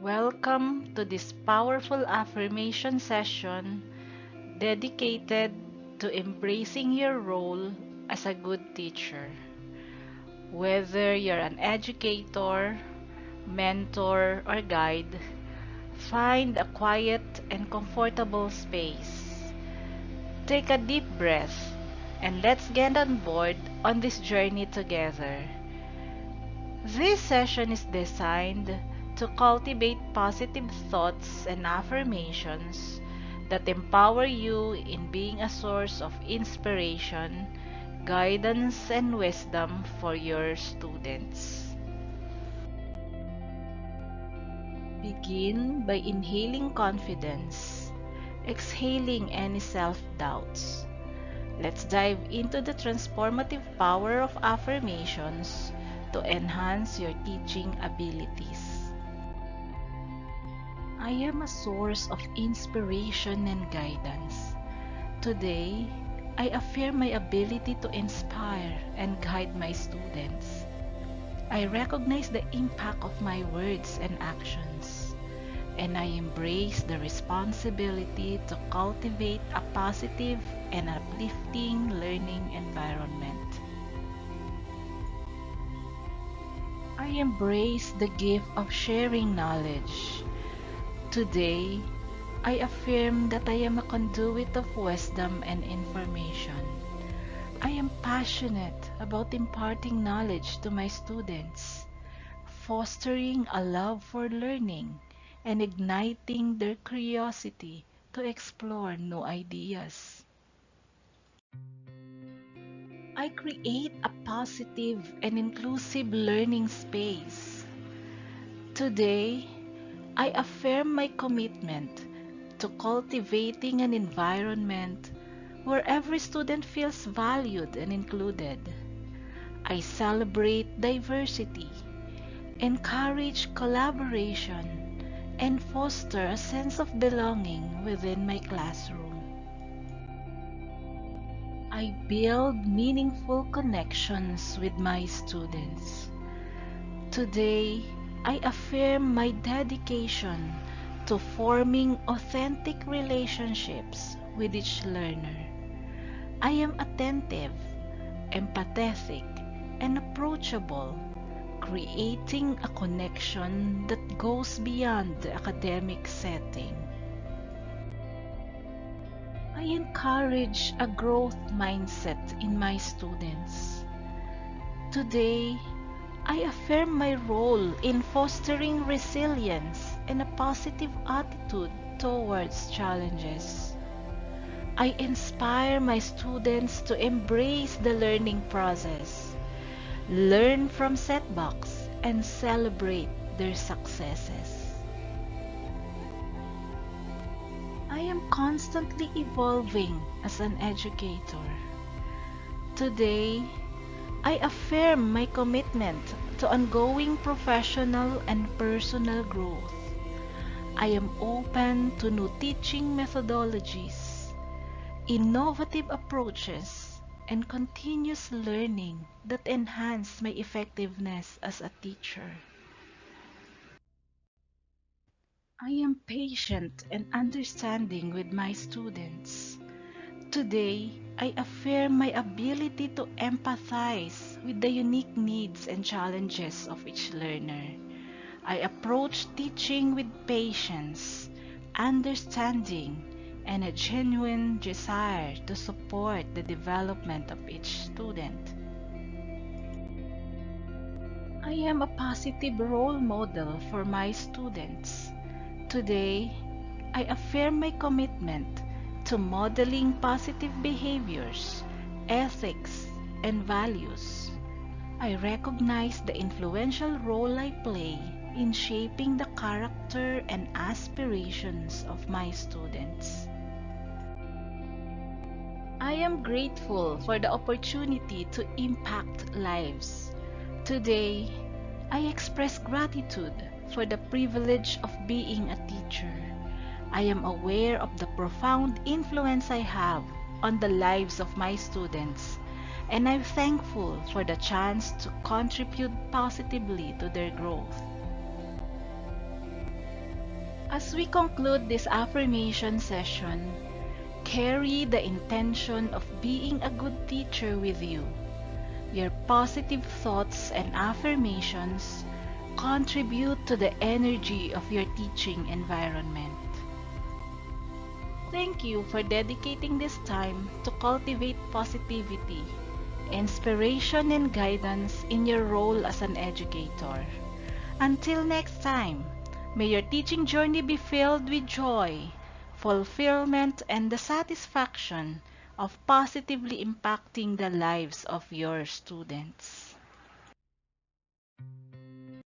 Welcome to this powerful affirmation session dedicated to embracing your role as a good teacher. Whether you're an educator, mentor, or guide, find a quiet and comfortable space. Take a deep breath and let's get on board on this journey together. This session is designed to cultivate positive thoughts and affirmations that empower you in being a source of inspiration, guidance, and wisdom for your students. Begin by inhaling confidence, exhaling any self-doubts. Let's dive into the transformative power of affirmations to enhance your teaching abilities. I am a source of inspiration and guidance. Today, I affirm my ability to inspire and guide my students. I recognize the impact of my words and actions, and I embrace the responsibility to cultivate a positive and uplifting learning environment. I embrace the gift of sharing knowledge. Today, I affirm that I am a conduit of wisdom and information. I am passionate about imparting knowledge to my students, fostering a love for learning, and igniting their curiosity to explore new ideas. I create a positive and inclusive learning space. Today, I affirm my commitment to cultivating an environment where every student feels valued and included. I celebrate diversity, encourage collaboration, and foster a sense of belonging within my classroom. I build meaningful connections with my students. Today, I affirm my dedication to forming authentic relationships with each learner. I am attentive, empathetic, and approachable, creating a connection that goes beyond the academic setting. I encourage a growth mindset in my students. Today, I affirm my role in fostering resilience and a positive attitude towards challenges. I inspire my students to embrace the learning process, learn from setbacks, and celebrate their successes. I am constantly evolving as an educator. Today, I affirm my commitment to ongoing professional and personal growth. I am open to new teaching methodologies, innovative approaches, and continuous learning that enhance my effectiveness as a teacher. I am patient and understanding with my students. Today, I affirm my ability to empathize with the unique needs and challenges of each learner. I approach teaching with patience, understanding, and a genuine desire to support the development of each student. I am a positive role model for my students. Today, I affirm my commitment to modeling positive behaviors, ethics, and values. I recognize the influential role I play in shaping the character and aspirations of my students. I am grateful for the opportunity to impact lives. Today, I express gratitude for the privilege of being a teacher. I am aware of the profound influence I have on the lives of my students, and I'm thankful for the chance to contribute positively to their growth. As we conclude this affirmation session, carry the intention of being a good teacher with you. Your positive thoughts and affirmations contribute to the energy of your teaching environment. Thank you for dedicating this time to cultivate positivity, inspiration, and guidance in your role as an educator. Until next time, may your teaching journey be filled with joy, fulfillment, and the satisfaction of positively impacting the lives of your students.